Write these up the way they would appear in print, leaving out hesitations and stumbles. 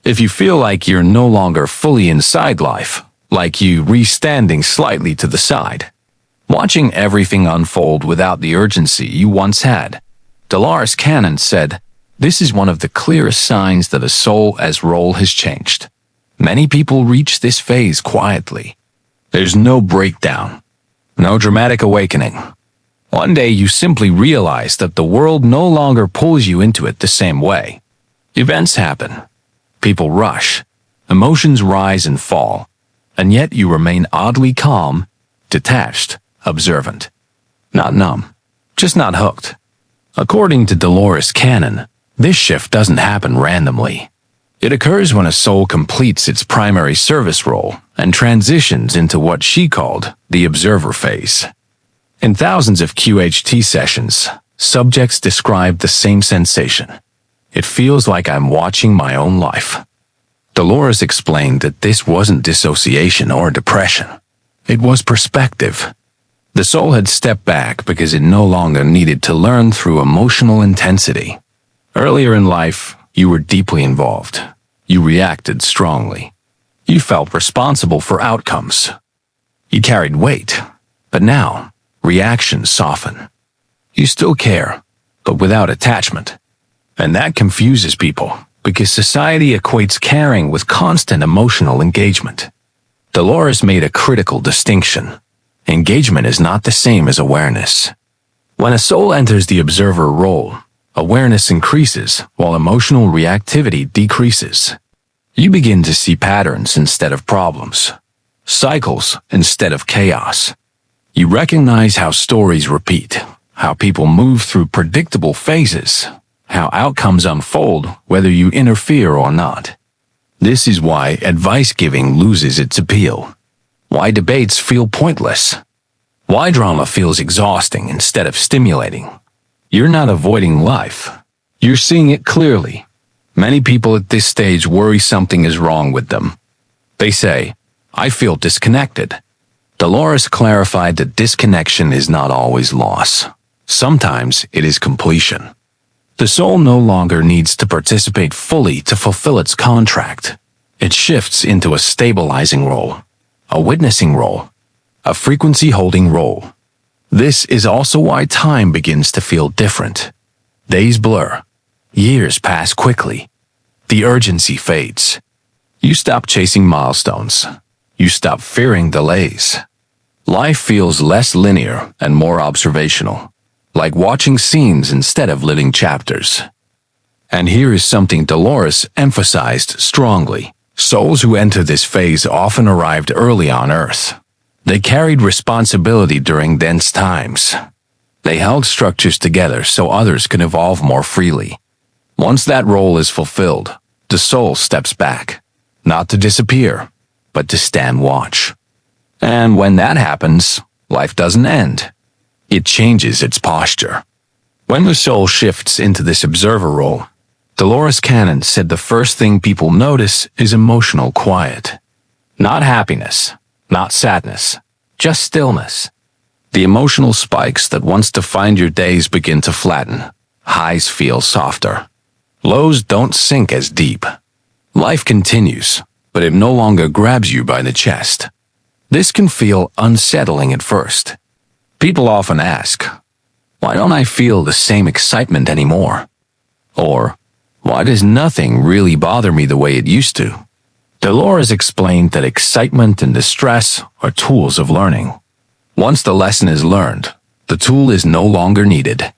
If you feel like you're no longer fully inside life, like you re-standing slightly to the side, watching everything unfold without the urgency you once had, Dolores Cannon said, this is one of the clearest signs that a soul's role has changed. Many people reach this phase quietly. There's no breakdown, no dramatic awakening. One day you simply realize that the world no longer pulls you into it the same way. Events happen. People rush. Emotions rise and fall. And yet you remain oddly calm, detached, observant. Not numb, just not hooked. According to Dolores Cannon, this shift doesn't happen randomly. It occurs when a soul completes its primary service role and transitions into what she called the observer phase. In thousands of QHT sessions, subjects described the same sensation. It feels like I'm watching my own life. Dolores explained that this wasn't dissociation or depression. It was perspective. The soul had stepped back because it no longer needed to learn through emotional intensity. Earlier in life, you were deeply involved. You reacted strongly. You felt responsible for outcomes. You carried weight. But now, reactions soften. You still care, but without attachment. And that confuses people, because society equates caring with constant emotional engagement. Dolores made a critical distinction. Engagement is not the same as awareness. When a soul enters the observer role, awareness increases while emotional reactivity decreases. You begin to see patterns instead of problems, cycles instead of chaos. You recognize how stories repeat, how people move through predictable phases, how outcomes unfold whether you interfere or not. This is why advice giving loses its appeal. Why debates feel pointless. Why drama feels exhausting instead of stimulating. You're not avoiding life. You're seeing it clearly. Many people at this stage worry something is wrong with them. They say, I feel disconnected. Dolores clarified that disconnection is not always loss. Sometimes it is completion. The soul no longer needs to participate fully to fulfill its contract. It shifts into a stabilizing role, a witnessing role, a frequency-holding role. This is also why time begins to feel different. Days blur. Years pass quickly. The urgency fades. You stop chasing milestones. You stop fearing delays. Life feels less linear and more observational, like watching scenes instead of living chapters. And here is something Dolores emphasized strongly. Souls who enter this phase often arrived early on Earth. They carried responsibility during dense times. They held structures together so others could evolve more freely. Once that role is fulfilled, the soul steps back, not to disappear, but to stand watch. And when that happens, life doesn't end. It changes its posture. When the soul shifts into this observer role, Dolores Cannon said the first thing people notice is emotional quiet. Not happiness, not sadness, just stillness. The emotional spikes that once defined your days begin to flatten. Highs feel softer. Lows don't sink as deep. Life continues, but it no longer grabs you by the chest. This can feel unsettling at first. People often ask, why don't I feel the same excitement anymore? Or, why does nothing really bother me the way it used to? Dolores explained that excitement and distress are tools of learning. Once the lesson is learned, the tool is no longer needed.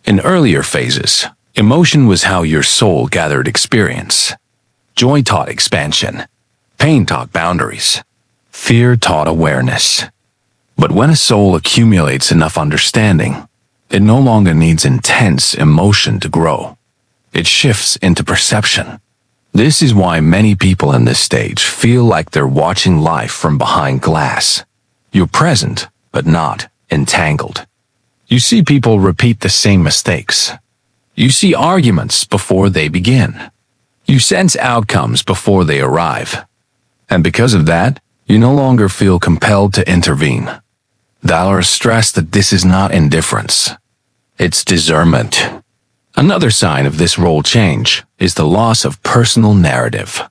In earlier phases, emotion was how your soul gathered experience. Joy taught expansion. Pain taught boundaries. Fear taught awareness. But when a soul accumulates enough understanding, it no longer needs intense emotion to grow. It shifts into perception. This is why many people in this stage feel like they're watching life from behind glass. You're present, but not entangled. You see people repeat the same mistakes. You see arguments before they begin. You sense outcomes before they arrive. And because of that, you no longer feel compelled to intervene. Dolores stressed that this is not indifference. It's discernment. Another sign of this role change is the loss of personal narrative.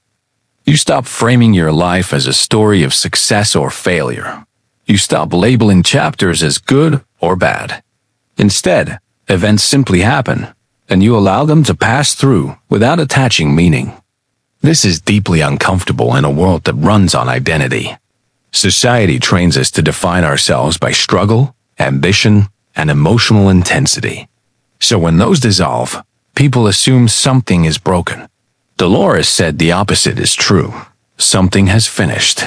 You stop framing your life as a story of success or failure. You stop labeling chapters as good or bad. Instead, events simply happen, and you allow them to pass through without attaching meaning. This is deeply uncomfortable in a world that runs on identity. Society trains us to define ourselves by struggle, ambition, and emotional intensity. So when those dissolve, people assume something is broken. Dolores said the opposite is true. Something has finished.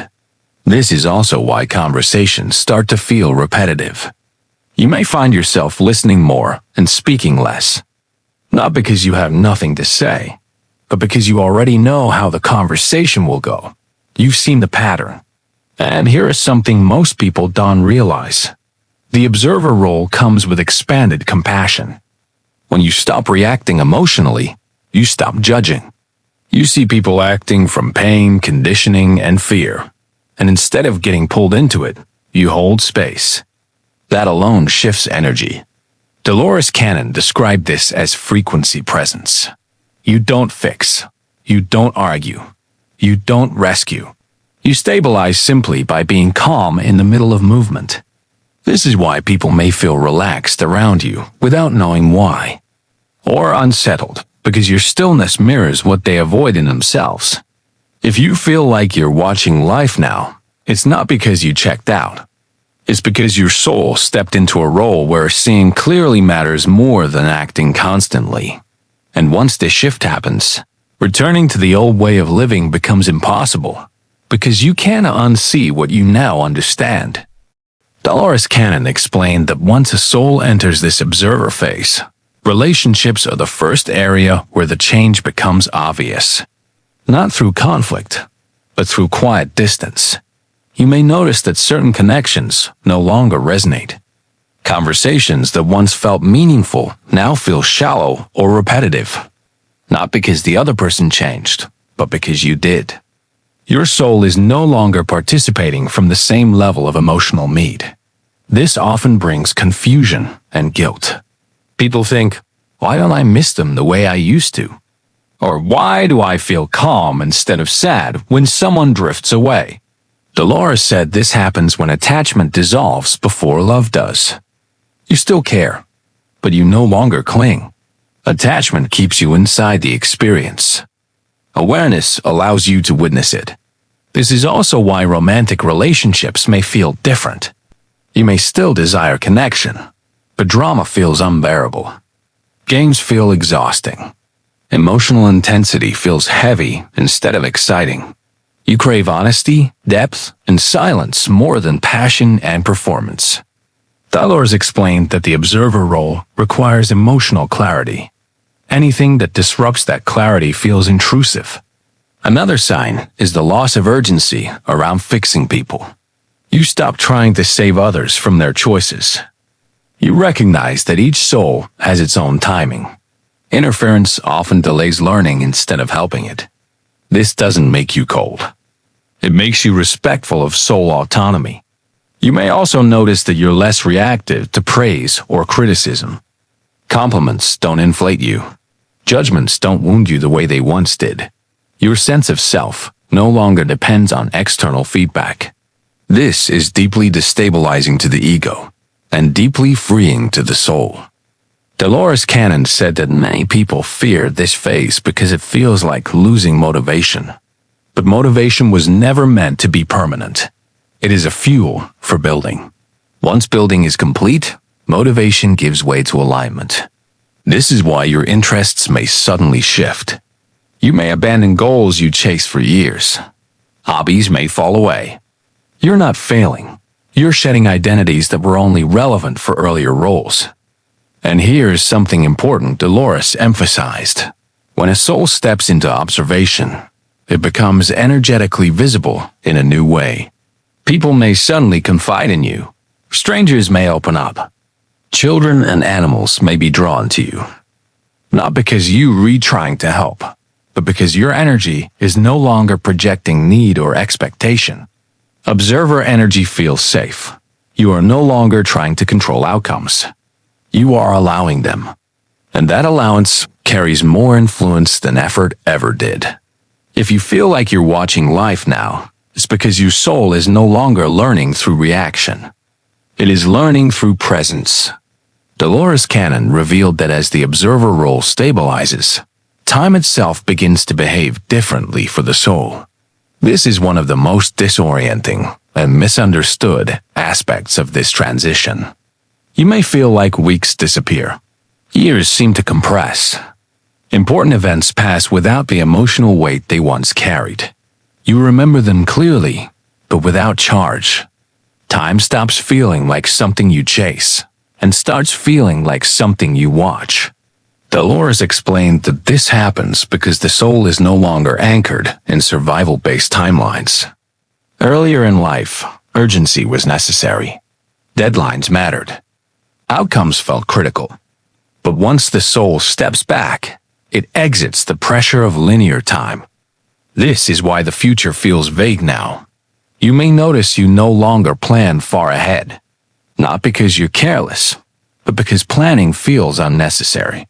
This is also why conversations start to feel repetitive. You may find yourself listening more and speaking less. Not because you have nothing to say, but because you already know how the conversation will go. You've seen the pattern. And here is something most people don't realize. The observer role comes with expanded compassion. When you stop reacting emotionally, you stop judging. You see people acting from pain, conditioning, and fear. And instead of getting pulled into it, you hold space. That alone shifts energy. Dolores Cannon described this as frequency presence. You don't fix. You don't argue. You don't rescue. You stabilize simply by being calm in the middle of movement. This is why people may feel relaxed around you without knowing why. Or unsettled, because your stillness mirrors what they avoid in themselves. If you feel like you're watching life now, it's not because you checked out. It's because your soul stepped into a role where seeing clearly matters more than acting constantly. And once this shift happens, returning to the old way of living becomes impossible, because you can't unsee what you now understand. Dolores Cannon explained that once a soul enters this observer phase, relationships are the first area where the change becomes obvious. Not through conflict, but through quiet distance. You may notice that certain connections no longer resonate. Conversations that once felt meaningful now feel shallow or repetitive. Not because the other person changed, but because you did. Your soul is no longer participating from the same level of emotional need. This often brings confusion and guilt. People think, why don't I miss them the way I used to? Or why do I feel calm instead of sad when someone drifts away? Dolores said this happens when attachment dissolves before love does. You still care, but you no longer cling. Attachment keeps you inside the experience. Awareness allows you to witness it. This is also why romantic relationships may feel different. You may still desire connection, but drama feels unbearable. Games feel exhausting. Emotional intensity feels heavy instead of exciting. You crave honesty, depth, and silence more than passion and performance. Dolores explained that the observer role requires emotional clarity. Anything that disrupts that clarity feels intrusive. Another sign is the loss of urgency around fixing people. You stop trying to save others from their choices. You recognize that each soul has its own timing. Interference often delays learning instead of helping it. This doesn't make you cold. It makes you respectful of soul autonomy. You may also notice that you're less reactive to praise or criticism. Compliments don't inflate you. Judgments don't wound you the way they once did. Your sense of self no longer depends on external feedback. This is deeply destabilizing to the ego and deeply freeing to the soul. Dolores Cannon said that many people fear this phase because it feels like losing motivation. But motivation was never meant to be permanent. It is a fuel for building. Once building is complete, motivation gives way to alignment. This is why your interests may suddenly shift. You may abandon goals you chased for years. Hobbies may fall away. You're not failing. You're shedding identities that were only relevant for earlier roles. And here's something important Dolores emphasized. When a soul steps into observation, it becomes energetically visible in a new way. People may suddenly confide in you. Strangers may open up. Children and animals may be drawn to you. Not because you're trying to help, but because your energy is no longer projecting need or expectation. Observer energy feels safe. You are no longer trying to control outcomes. You are allowing them. And that allowance carries more influence than effort ever did. If you feel like you're watching life now, it's because your soul is no longer learning through reaction. It is learning through presence. Dolores Cannon revealed that as the observer role stabilizes, time itself begins to behave differently for the soul. This is one of the most disorienting and misunderstood aspects of this transition. You may feel like weeks disappear. Years seem to compress. Important events pass without the emotional weight they once carried. You remember them clearly, but without charge. Time stops feeling like something you chase and starts feeling like something you watch. Dolores explained that this happens because the soul is no longer anchored in survival-based timelines. Earlier in life, urgency was necessary. Deadlines mattered. Outcomes felt critical. But once the soul steps back, it exits the pressure of linear time. This is why the future feels vague now. You may notice you no longer plan far ahead. Not because you're careless, but because planning feels unnecessary.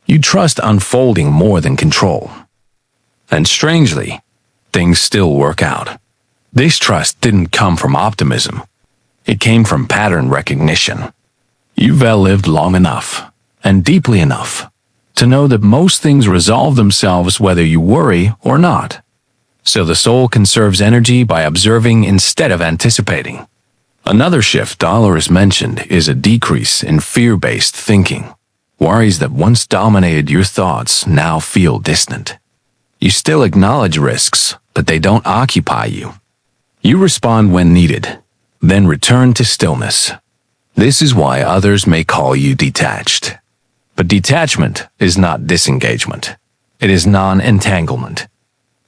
You trust unfolding more than control. And strangely, things still work out. This trust didn't come from optimism. It came from pattern recognition. You've lived long enough, and deeply enough, to know that most things resolve themselves whether you worry or not. So the soul conserves energy by observing instead of anticipating. Another shift Dolores mentioned is a decrease in fear-based thinking. Worries that once dominated your thoughts now feel distant. You still acknowledge risks, but they don't occupy you. You respond when needed, then return to stillness. This is why others may call you detached. But detachment is not disengagement. It is non-entanglement.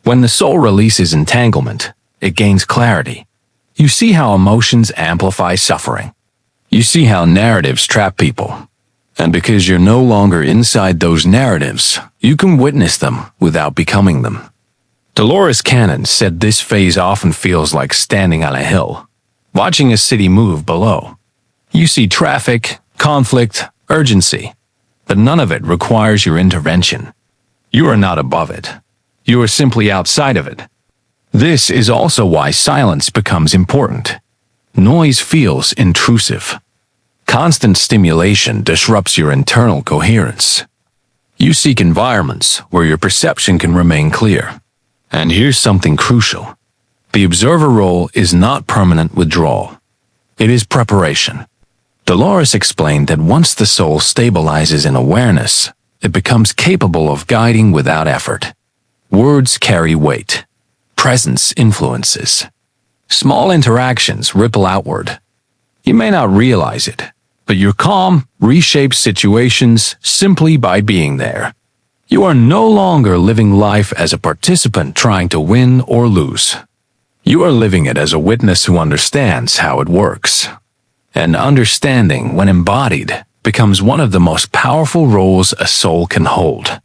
When the soul releases entanglement, it gains clarity. You see how emotions amplify suffering. You see how narratives trap people. And because you're no longer inside those narratives, you can witness them without becoming them. Dolores Cannon said this phase often feels like standing on a hill, watching a city move below. You see traffic, conflict, urgency, but none of it requires your intervention. You are not above it. You are simply outside of it. This is also why silence becomes important. Noise feels intrusive. Constant stimulation disrupts your internal coherence. You seek environments where your perception can remain clear. And here's something crucial. The observer role is not permanent withdrawal. It is preparation. Dolores explained that once the soul stabilizes in awareness, it becomes capable of guiding without effort. Words carry weight. Presence influences. Small interactions ripple outward. You may not realize it, but your calm reshapes situations simply by being there. You are no longer living life as a participant trying to win or lose. You are living it as a witness who understands how it works. And understanding, when embodied, becomes one of the most powerful roles a soul can hold.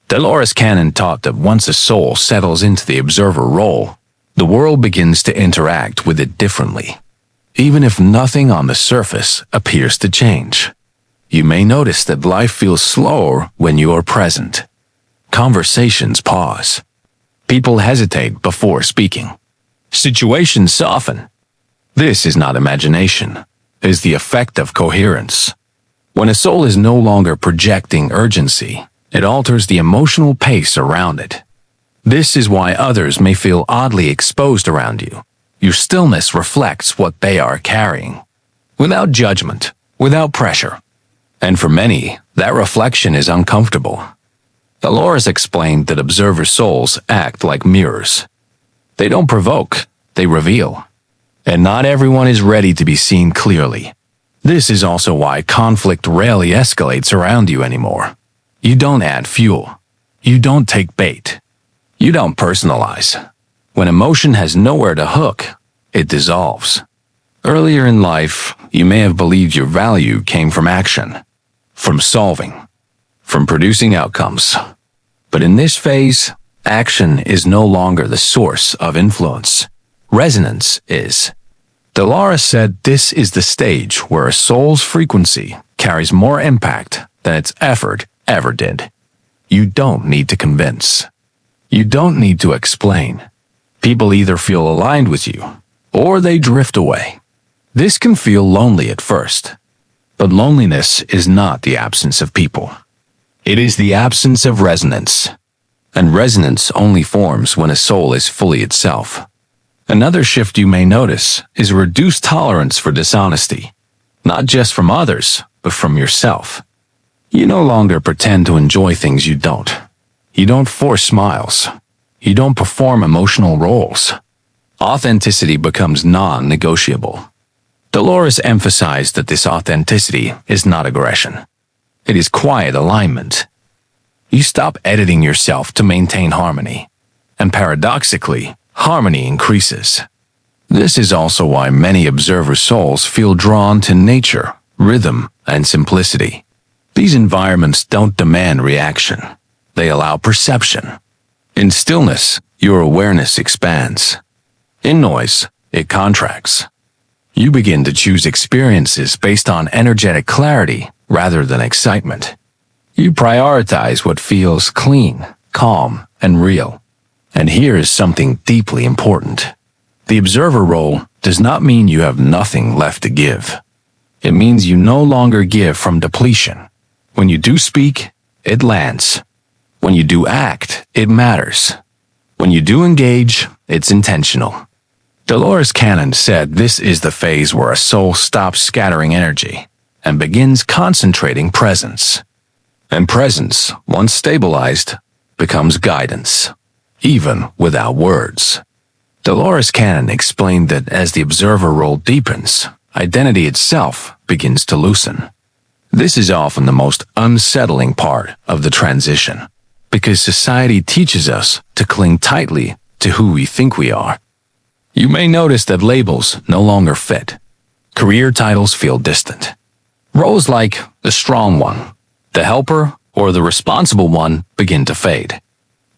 Dolores Cannon taught that once a soul settles into the observer role, the world begins to interact with it differently. Even if nothing on the surface appears to change. You may notice that life feels slower when you are present. Conversations pause. People hesitate before speaking. Situations soften. This is not imagination. It is the effect of coherence. When a soul is no longer projecting urgency, it alters the emotional pace around it. This is why others may feel oddly exposed around you. Your stillness reflects what they are carrying, without judgment, without pressure. And for many, that reflection is uncomfortable. Dolores explained that observer souls act like mirrors. They don't provoke, they reveal. And not everyone is ready to be seen clearly. This is also why conflict rarely escalates around you anymore. You don't add fuel. You don't take bait. You don't personalize. When emotion has nowhere to hook, it dissolves. Earlier in life, you may have believed your value came from action, from solving, from producing outcomes. But in this phase, action is no longer the source of influence. Resonance is. Dolores said this is the stage where a soul's frequency carries more impact than its effort ever did. You don't need to convince. You don't need to explain. People either feel aligned with you, or they drift away. This can feel lonely at first, but loneliness is not the absence of people. It is the absence of resonance, and resonance only forms when a soul is fully itself. Another shift you may notice is a reduced tolerance for dishonesty, not just from others, but from yourself. You no longer pretend to enjoy things you don't. You don't force smiles. You don't perform emotional roles. Authenticity becomes non-negotiable. Dolores emphasized that this authenticity is not aggression. It is quiet alignment. You stop editing yourself to maintain harmony, and paradoxically, harmony increases. This is also why many observer souls feel drawn to nature, rhythm, and simplicity. These environments don't demand reaction. They allow perception. In stillness, your awareness expands. In noise, it contracts. You begin to choose experiences based on energetic clarity rather than excitement. You prioritize what feels clean, calm, and real. And here is something deeply important. The observer role does not mean you have nothing left to give. It means you no longer give from depletion. When you do speak, it lands. When you do act, it matters. When you do engage, it's intentional. Dolores Cannon said this is the phase where a soul stops scattering energy and begins concentrating presence. And presence, once stabilized, becomes guidance, even without words. Dolores Cannon explained that as the observer role deepens, identity itself begins to loosen. This is often the most unsettling part of the transition, because society teaches us to cling tightly to who we think we are. You may notice that labels no longer fit. Career titles feel distant. Roles like the strong one, the helper, or the responsible one begin to fade.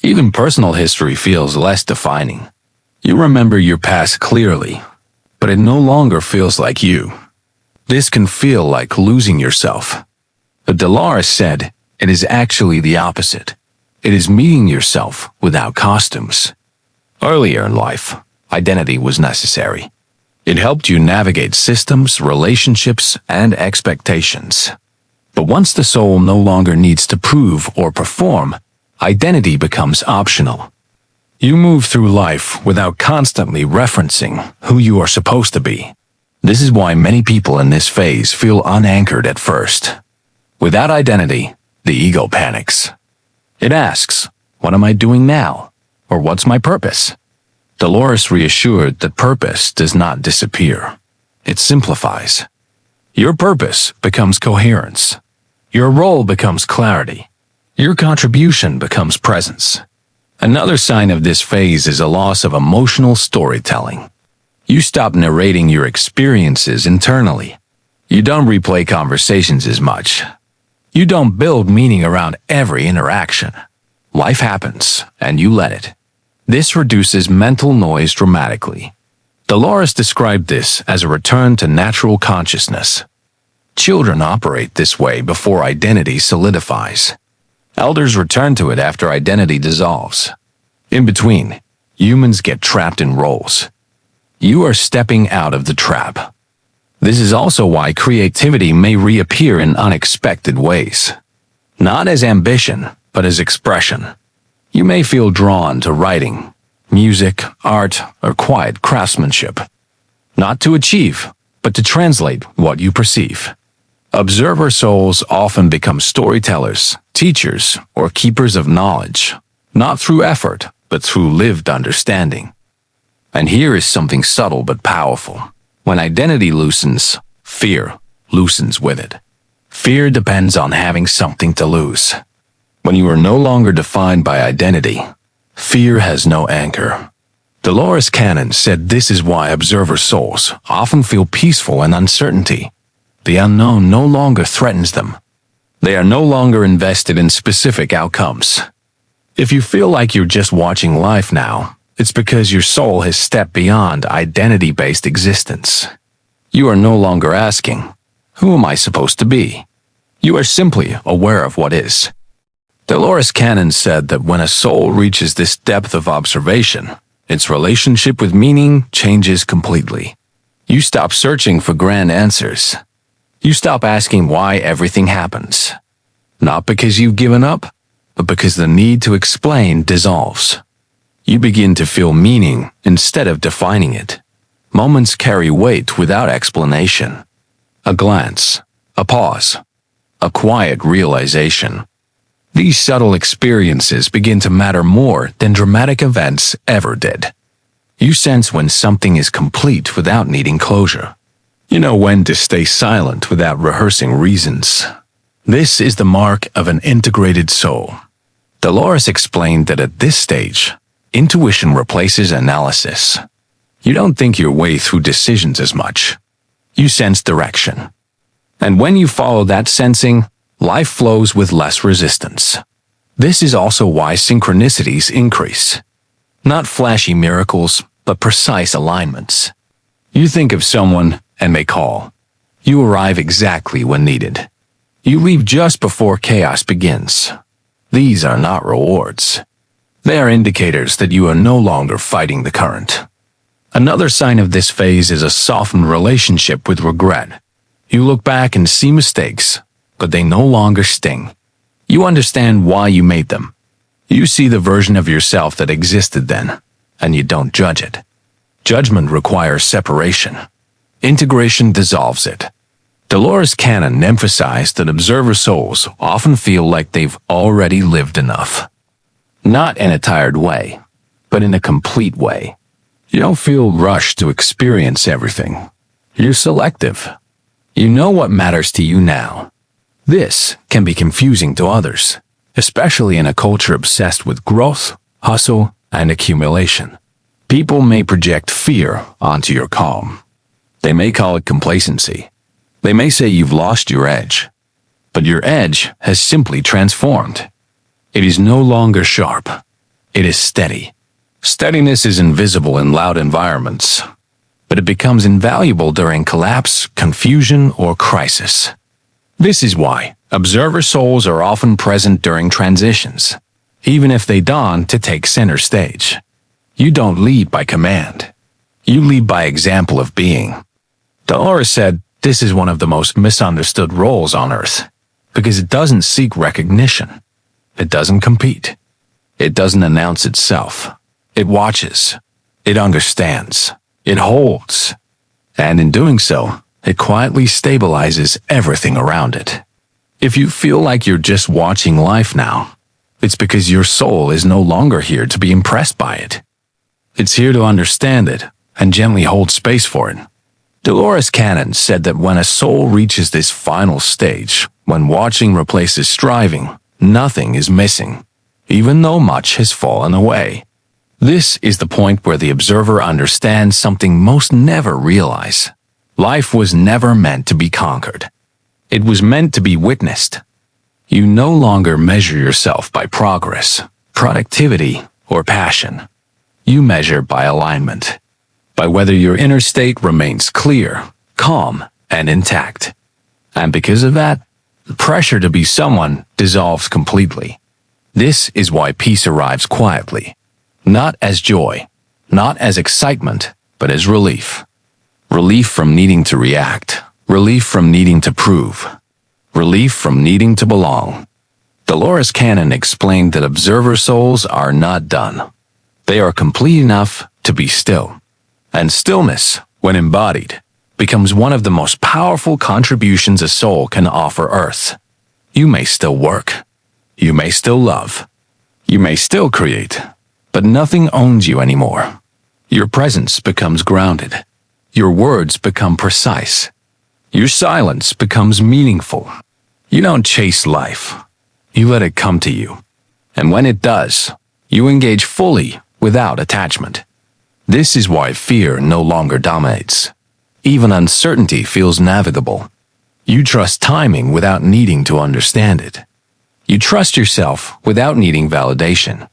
Even personal history feels less defining. You remember your past clearly, but it no longer feels like you. This can feel like losing yourself. But Dolores said it is actually the opposite. It is meeting yourself without costumes. Earlier in life, identity was necessary. It helped you navigate systems, relationships, and expectations. But once the soul no longer needs to prove or perform, identity becomes optional. You move through life without constantly referencing who you are supposed to be. This is why many people in this phase feel unanchored at first. Without identity, the ego panics. It asks, what am I doing now? Or what's my purpose? Dolores reassured that purpose does not disappear. It simplifies. Your purpose becomes coherence. Your role becomes clarity. Your contribution becomes presence. Another sign of this phase is a loss of emotional storytelling. You stop narrating your experiences internally. You don't replay conversations as much. You don't build meaning around every interaction. Life happens, and you let it. This reduces mental noise dramatically. Dolores described this as a return to natural consciousness. Children operate this way before identity solidifies. Elders return to it after identity dissolves. In between, humans get trapped in roles. You are stepping out of the trap. This is also why creativity may reappear in unexpected ways. Not as ambition, but as expression. You may feel drawn to writing, music, art, or quiet craftsmanship. Not to achieve, but to translate what you perceive. Observer souls often become storytellers, teachers, or keepers of knowledge, not through effort, but through lived understanding. And here is something subtle but powerful. When identity loosens, fear loosens with it. Fear depends on having something to lose. When you are no longer defined by identity, fear has no anchor. Dolores Cannon said this is why observer souls often feel peaceful in uncertainty. The unknown no longer threatens them. They are no longer invested in specific outcomes. If you feel like you're just watching life now, it's because your soul has stepped beyond identity-based existence. You are no longer asking, who am I supposed to be? You are simply aware of what is. Dolores Cannon said that when a soul reaches this depth of observation, its relationship with meaning changes completely. You stop searching for grand answers. You stop asking why everything happens. Not because you've given up, but because the need to explain dissolves. You begin to feel meaning instead of defining it. Moments carry weight without explanation. A glance, a pause, a quiet realization. These subtle experiences begin to matter more than dramatic events ever did. You sense when something is complete without needing closure. You know when to stay silent without rehearsing reasons. This is the mark of an integrated soul. Dolores explained that at this stage, intuition replaces analysis. You don't think your way through decisions as much. You sense direction. And when you follow that sensing, life flows with less resistance. This is also why synchronicities increase. Not flashy miracles, but precise alignments. You think of someone and they call. You arrive exactly when needed. You leave just before chaos begins. These are not rewards. They are indicators that you are no longer fighting the current. Another sign of this phase is a softened relationship with regret. You look back and see mistakes, but they no longer sting. You understand why you made them. You see the version of yourself that existed then, and you don't judge it. Judgment requires separation. Integration dissolves it. Dolores Cannon emphasized that observer souls often feel like they've already lived enough. Not in a tired way, but in a complete way. You don't feel rushed to experience everything. You're selective. You know what matters to you now. This can be confusing to others, especially in a culture obsessed with growth, hustle, and accumulation. People may project fear onto your calm. They may call it complacency. They may say you've lost your edge. But your edge has simply transformed. It is no longer sharp. It is steady. Steadiness is invisible in loud environments, but it becomes invaluable during collapse, confusion, or crisis. This is why observer souls are often present during transitions, even if they dawn to take center stage. You don't lead by command. You lead by example of being. Dolores said this is one of the most misunderstood roles on Earth, because it doesn't seek recognition. It doesn't compete. It doesn't announce itself. It watches. It understands. It holds. And in doing so, it quietly stabilizes everything around it. If you feel like you're just watching life now, it's because your soul is no longer here to be impressed by it. It's here to understand it and gently hold space for it. Dolores Cannon said that when a soul reaches this final stage, when watching replaces striving, nothing is missing, even though much has fallen away. This is the point where the observer understands something most never realize. Life was never meant to be conquered. It was meant to be witnessed. You no longer measure yourself by progress, productivity, or passion. You measure by alignment, by whether your inner state remains clear, calm, and intact. And because of that, the pressure to be someone dissolves completely. This is why peace arrives quietly. Not as joy, not as excitement, but as relief. Relief from needing to react. Relief from needing to prove. Relief from needing to belong. Dolores Cannon explained that observer souls are not done. They are complete enough to be still. And stillness, when embodied, becomes one of the most powerful contributions a soul can offer Earth. You may still work. You may still love. You may still create. But nothing owns you anymore. Your presence becomes grounded. Your words become precise. Your silence becomes meaningful. You don't chase life. You let it come to you. And when it does, you engage fully without attachment. This is why fear no longer dominates. Even uncertainty feels navigable. You trust timing without needing to understand it. You trust yourself without needing validation.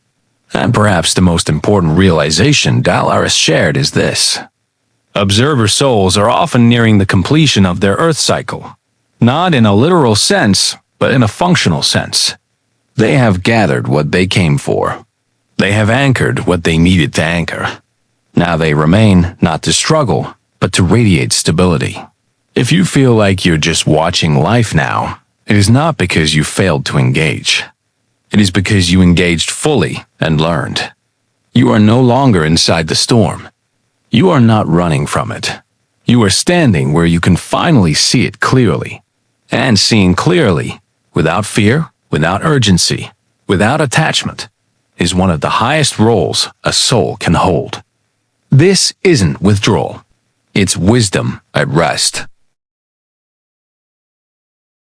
And perhaps the most important realization Dolores shared is this. Observer souls are often nearing the completion of their Earth cycle, not in a literal sense, but in a functional sense. They have gathered what they came for. They have anchored what they needed to anchor. Now they remain not to struggle, but to radiate stability. If you feel like you're just watching life now, it is not because you failed to engage. It is because you engaged fully and learned. You are no longer inside the storm. You are not running from it. You are standing where you can finally see it clearly. And seeing clearly, without fear, without urgency, without attachment, is one of the highest roles a soul can hold. This isn't withdrawal. It's wisdom at rest.